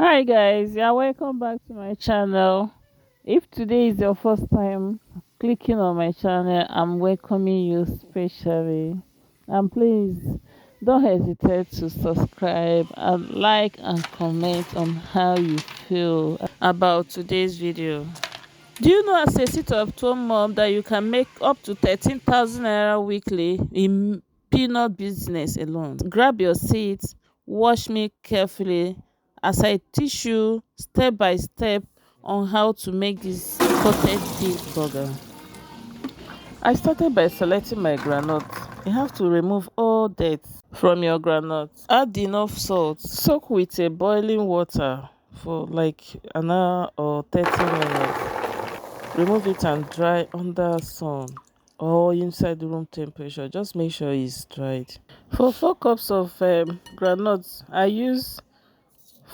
Hi guys, yeah, welcome back to my channel. If today is your first time clicking on my channel, I'm welcoming you specially. And please don't hesitate to subscribe and like and comment on how you feel about today's video. Do you know, as a sit-at-home mom, that you can make up to 13,000 naira weekly in peanut business alone? Grab your seat, watch me carefully as I teach you step by step on how to make this coated beef burger. I started by selecting my groundnut. You have to remove all dirt from your groundnut. Add enough salt. Soak with a boiling water for like an hour or 30 minutes. Remove it and dry under sun or inside room temperature. Just make sure it's dried. For 4 cups of groundnuts, I use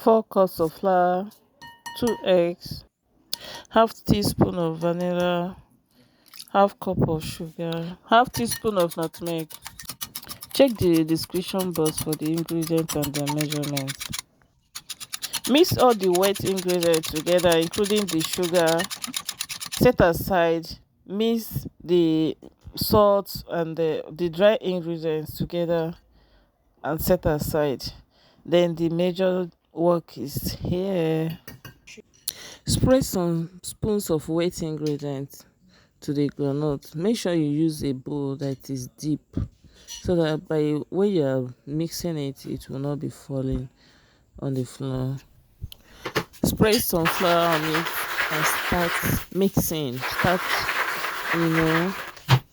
4 cups of flour, 2 eggs, half teaspoon of vanilla, half cup of sugar, half teaspoon of nutmeg. Check the description box for the ingredients and their measurements. Mix all the wet ingredients together, including the sugar. Set aside. Mix the salt and the dry ingredients together and set aside. Then the major work is here. Spread some spoons of wet ingredients to the groundnut. Make sure you use a bowl that is deep so that by when you are mixing it, it will not be falling on the floor. Spread some flour on it and start mixing. Start, you know,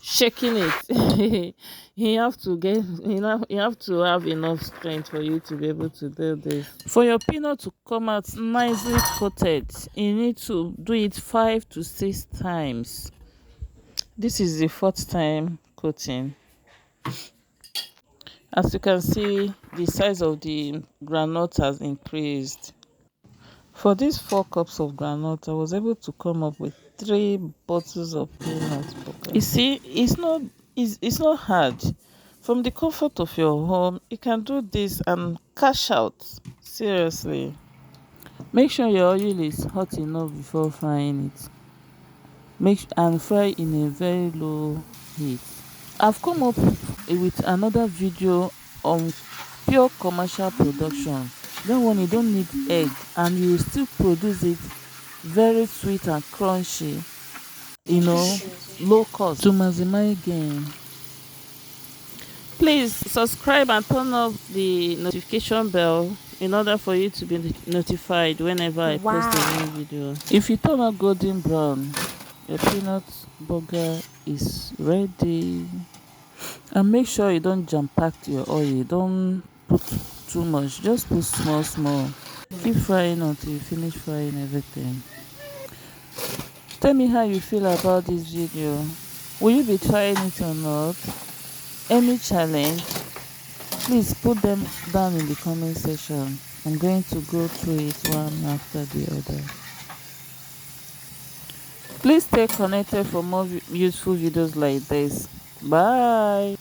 shaking it. You have to have enough strength for you to be able to do this. For your peanut to come out nicely coated, you need to do it 5 to 6 times. This is the 4th time coating. As you can see, the size of the groundnut has increased. For these 4 cups of groundnut, I was able to come up with 3 bottles of peanut butter. You see, it's not hard. From the comfort of your home, you can do this and cash out. Seriously. Make sure your oil is hot enough before frying it. And fry in a very low heat. I've come up with another video on pure commercial production. That one you don't need egg and you still produce it very sweet and crunchy, low cost to maximize gain. Please subscribe and turn off the notification bell in order for you to be notified whenever I post a new video. If you turn out golden brown, your peanut burger is ready. And make sure you don't jam pack your oil. Don't put too much, just put small. Keep frying until you finish frying everything. Tell me how you feel about this video. Will you be trying it or not? Any challenge, please put them down in the comment section. I'm going to go through it one after the other. Please stay connected for more useful videos like this. Bye.